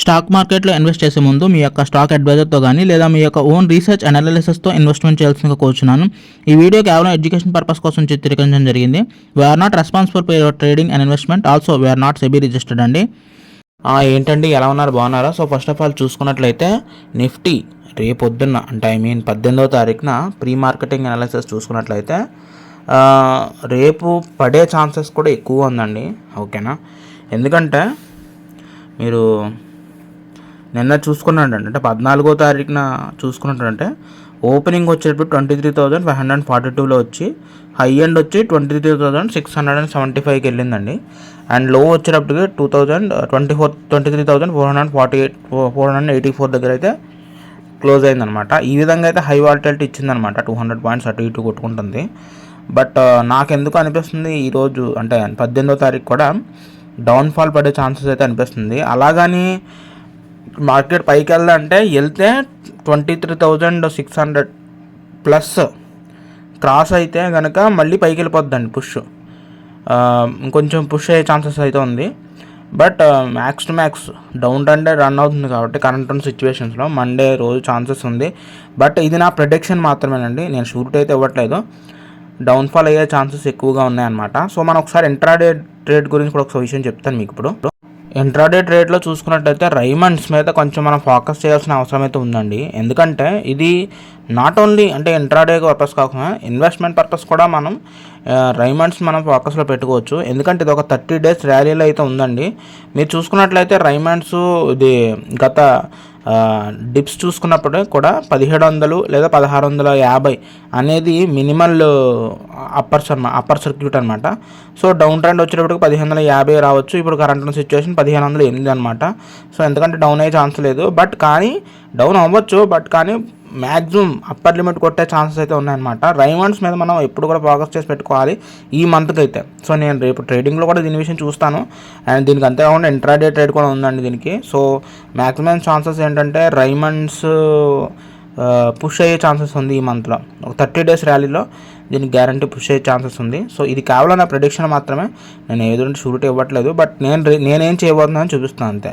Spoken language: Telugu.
స్టాక్ మార్కెట్లో ఇన్వెస్ట్ చేసే ముందు మీ యొక్క స్టాక్ అడ్వైజర్తో కానీ లేదా మీ యొక్క ఓన్ రీసెర్చ్ అనాలిసిస్తో ఇన్వెస్ట్మెంట్ చేయాల్సిందిగా కోరుచున్నాను. ఈ వీడియో కేవలం ఎడ్యుకేషన్ పర్పస్ కోసం చిత్రీకరించడం జరిగింది. We are not responsible for your trading and investment. Also we are not SEBI registered అండి. ఏంటండి, ఎలా ఉన్నారు, బాగున్నారా? సో ఫస్ట్ ఆఫ్ ఆల్ చూసుకున్నట్లయితే నిఫ్టీ రేపొద్దున్న అంటే 18వ తారీఖున ప్రీ మార్కెటింగ్ అనాలిసిస్ చూసుకున్నట్లయితే రేపు పడే ఛాన్సెస్ కూడా ఎక్కువ ఉందండి. ఓకేనా, ఎందుకంటే మీరు నిన్న చూసుకున్నాడు అంటే 14వ తారీఖున చూసుకున్నట్టు ఓపెనింగ్ వచ్చేటప్పుడు 23,542లో వచ్చి హై ఎండ్ వచ్చి 23,675కి వెళ్ళిందండి. అండ్ లో వచ్చేటప్పటికి 23,484 దగ్గర అయితే క్లోజ్ అయిందనమాట. ఈ విధంగా అయితే హై వాలిటిలిటీ ఇచ్చిందనమాట. 200 పాయింట్స్ అటు ఇటు కొట్టుకుంటుంది. బట్ నాకెందుకు అనిపిస్తుంది ఈరోజు అంటే 18వ తారీఖు కూడా డౌన్ఫాల్ పడే ఛాన్సెస్ అయితే అనిపిస్తుంది. అలాగని మార్కెట్ పైకి వెళ్తే 23,600 ప్లస్ క్రాస్ అయితే కనుక మళ్ళీ పైకి వెళ్ళిపోద్దండి. ఇంకొంచెం పుష్ అయ్యే ఛాన్సెస్ అయితే ఉంది. But max to max down ట్రెండే రన్ అవుతుంది కాబట్టి కరెంట్ ఉన్న సిచ్యువేషన్స్లో మండే రోజు ఛాన్సెస్ ఉంది. బట్ ఇది నా ప్రెడిక్షన్ మాత్రమేనండి, నేను షూరిటీ అయితే ఇవ్వట్లేదు. డౌన్ఫాల్ అయ్యే ఛాన్సెస్ ఎక్కువగా ఉన్నాయన్నమాట. సో మనం ఒకసారి ఇంట్రాడే ట్రేడ్ గురించి కూడా ఒక విషయం చెప్తాను మీకు. ఇప్పుడు ఇంట్రాడే ట్రేడ్లో చూసుకున్నట్టయితే రైమండ్స్ మీద కొంచెం మనం ఫోకస్ చేయాల్సిన అవసరం అయితే ఉందండి. ఎందుకంటే ఇది నాట్ ఓన్లీ అంటే ఇంట్రాడే పర్పస్ కాకుండా ఇన్వెస్ట్మెంట్ పర్పస్ కూడా మనం రైమండ్స్ మనం ఫోకస్లో పెట్టుకోవచ్చు. ఎందుకంటే ఇది ఒక 30 days ర్యాలీలో అయితే ఉందండి. మీరు చూసుకున్నట్లయితే రైమండ్స్ ఇది గత డిప్స్ చూసుకున్నప్పుడు కూడా 1700 లేదా 1650 అనేది మినిమల్ అప్పర్ సర్క్యూట్ అనమాట. సో డౌన్ ట్రెండ్ వచ్చేటప్పటికి 1550 రావచ్చు. ఇప్పుడు కరెంట్ ఉన్న సిచ్యువేషన్ 1508 అనమాట. సో ఎందుకంటే డౌన్ అయ్యే ఛాన్స్ లేదు. బట్ కానీ డౌన్ అవ్వచ్చు, బట్ కానీ మ్యాక్సిమం అప్పర్ లిమిట్ కొట్టే ఛాన్సెస్ అయితే ఉన్నాయన్నమాట. రైమండ్స్ మీద మనం ఎప్పుడు కూడా ఫోకస్ చేసి పెట్టుకోవాలి ఈ మంత్కి అయితే. సో నేను రేపు ట్రేడింగ్లో కూడా దీని విషయం చూస్తాను. అండ్ దీనికి అంతేకాకుండా ఇంట్రాడే ట్రేడ్ కూడా ఉందండి దీనికి. సో మ్యాక్సిమం ఛాన్సెస్ ఏంటంటే రైమండ్స్ పుష్ అయ్యే ఛాన్సెస్ ఉంది ఈ మంత్లో. ఒక 30 days ర్యాలీలో దీనికి గ్యారంటీ పుష్ అయ్యే ఛాన్సెస్ ఉంది. సో ఇది కేవలం నా ప్రెడిక్షన్ మాత్రమే, నేను ఏదో షూరిటీ ఇవ్వట్లేదు. బట్ నేనేం చేయబోతున్నానని చూపిస్తాను అంతే.